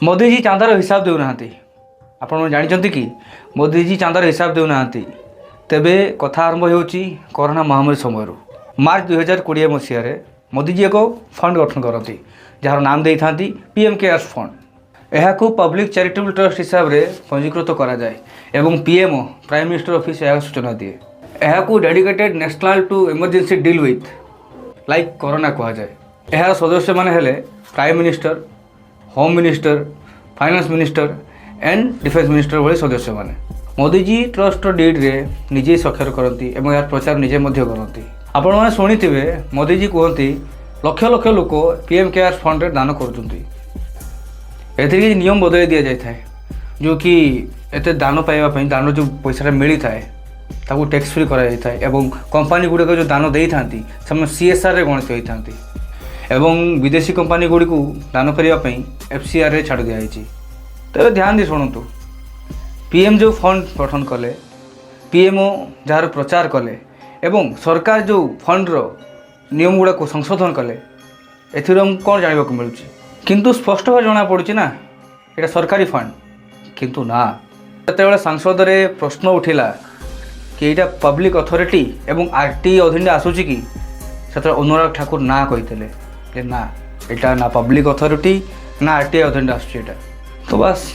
मोदीजी चांदार हिसाब देना आपण जानते कि मोदीजी चांदार हिसाब देना तेबे कथा आरंभ होची कोरोना महामारी समय मार्च 2020 मसीह मोदीजी एक फंड गठन करती जार नाम दे था पीएम केयर्स फंड। यह पब्लिक चैरिटेबल ट्रस्ट हिसाब से पंजीकृत करा जाए एवं पीएमओ प्राइम मिनिस्टर ऑफिस यह सूचना दिए। यह dedicated national to emergency deal with like corona कह जाए। यार सदस्य माने हेले prime minister, home minister, finance minister and defence minister भली सदस्य माने। मोदीजी ट्रस्ट डीड रे निजे स्वाक्षर करती और यार प्रचार निजे करती। आपण मैंने शुणिथे मोदीजी कहते लक्ष लक्ष लोक पीएम केयर्स फंड रे दान कर नियम बदल दि जाए जो कि एत दान पाइबापी दान जो पैसा मिली थाए ताकू टैक्स फ्री करा जाए एवं कंपनी गुड़िक जो दान दे था सीएसआर रे गणित होती एवं विदेशी कंपनी गुड़ी को दान करने एफसीआर रे छाड़ दिखाई। तेरे ध्यान दे शुणु पीएम जो फंड गठन कले पीएमओ जार प्रचार कले एवं सरकार जो फंड रो नियम गुड़ा को संशोधन कले एथि कौन जानवा को मिलूँ किंतु स्पष्ट भाव जना पड़ुछि ना ये सरकारी फंड किंतु ना जिते सांसद रे प्रश्न उठिला कि यहाँ पब्लिक अथॉरिटी एवं आरटी अधीन आसूची कि से अनुराग ठाकुर ना कही ना यहाँ ना पब्लिक अथॉरिटी ना आरटीआई अधीन आसूँ तो बस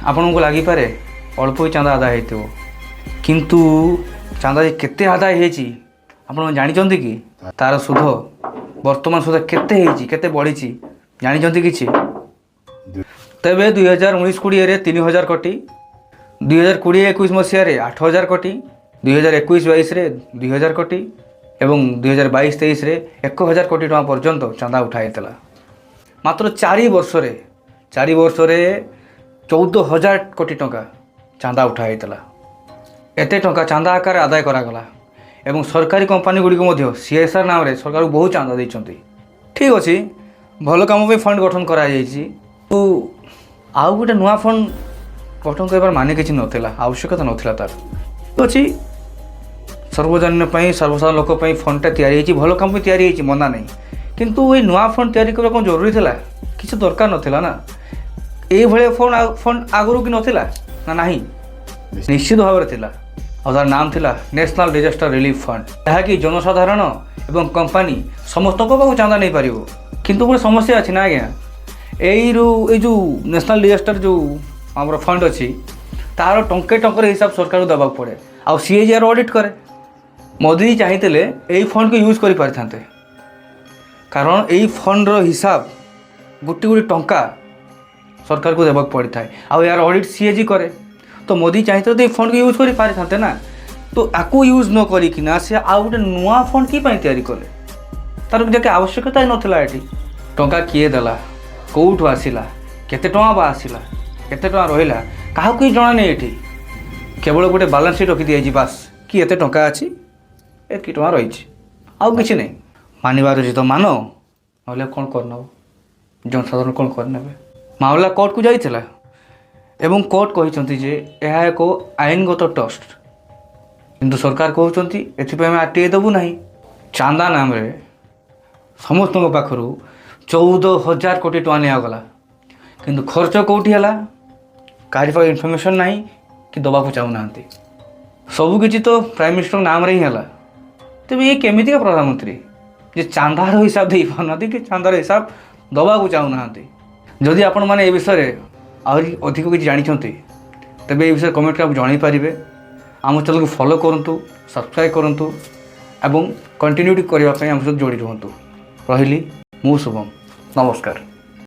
आपण को लगिपे अल्प ही चांदा आदाय हो किंतु चांदा केते आदाय होती आप जानते कि तार सुध वर्तमान सुधा केते बढ़ी जानते कि तेबे 2019-20 3000 कोटी 2020-21 मसीह 8000 कोटी 2021-22 2000 कोटी एवं 2022-23 1000 कोटी टका पर्यंत चांदा उठाइला। मात्र 4 वर्ष रे 14000 कोटी टका चांदा उठाइला। एते टका चांदा आकार आदाय करागला एवं सरकारी कंपनी गुड़िक सीएसआर नाम रे सरकार बहुत चांदा देइछंती। ठीक अच्छे भल काम पे फंड गठन करा जाइछि तो आउ गोटे नुआ फंड गठन कर माने किसी नाला आवश्यकता नाला तार अच्छी सर्वजन सर्वसाधारण लोक फंडटा तैयारी भल काम तैयारी मना नहीं किंतु ये नुआ फंड तैयारी करने कौन जरूरी था किसी दरकार नाला ना ये फंड आगु कि नाला ना नहीं निश्चित भाव में थिला और तार नाम थिला नेशनल डिजास्टर रिलीफ फंड जहाँकि जनसाधारण एवं कंपनी समस्त पाक चांदा नहीं पार किंतु गोटे समस्या अच्छी ना आज्ञा ये जो नेशनल डिजास्टर जो आम फंड अच्छी तार टंके टंकर हिसाब सरकार को देवाक पड़े आ सीएजीआर ऑडिट करे। मोदी चाहते यही फंड को यूज कर पारि था कारण यही फंड रो हिसाब गोटी गोटी टंका सरकार को देवाक पड़ी था आ यार ऑडिट सीएजी करे तो मोदी चाहते तो फंड को यूज कर पारि था ना तो आपको यूज न करिकिना से आउ गोटे नुआ फंड कि तैयारी कले तार जाके आवश्यकता नाला ये टंका किए देला कौटू आसला केते टଙ୍କା बा आसला केते टଙ୍କା रहिला काहा कोई जणा नहीं एठी केवल गोटे बैलेंस शीट रखी दिया बास कि एते टଙ୍କା अछि एति टଙ୍କା रही आउ किछि नहीं मानिबार अछि तो मानो नले कोन करनब जनसाधारण कोन करने मामला कोर्ट को जाइथिला एवं कोर्ट कहिसंती जे यह एक आईनगत ट्रस्ट किंतु सरकार कहउचंती एथि पे हम आरटीआई देबु नहीं चांदा नाम रे समस्त पाखर 14000 कोटी टका निगला किंतु खर्च कौटी है काढ़ इनफर्मेशन ना कि दबाक चाहूना सबकि तो प्राइम मिनिस्टर नाम रे ही है तेज ये केमिका प्रधानमंत्री जे चांदार हिसाब दे पाना कि चांदार हिसाब दबाक चाहूना जदि आपण मैंने ये विषय आहरी अधिक किसी जानते तेज ये विषय कमेंट कर जन पारे आम चैनल को फॉलो करूँ सब्सक्राइब करूँ एवं कंटिन्यूटी करने आम सहित जोड़ी रुहतु रही मु शुभम नमस्कार।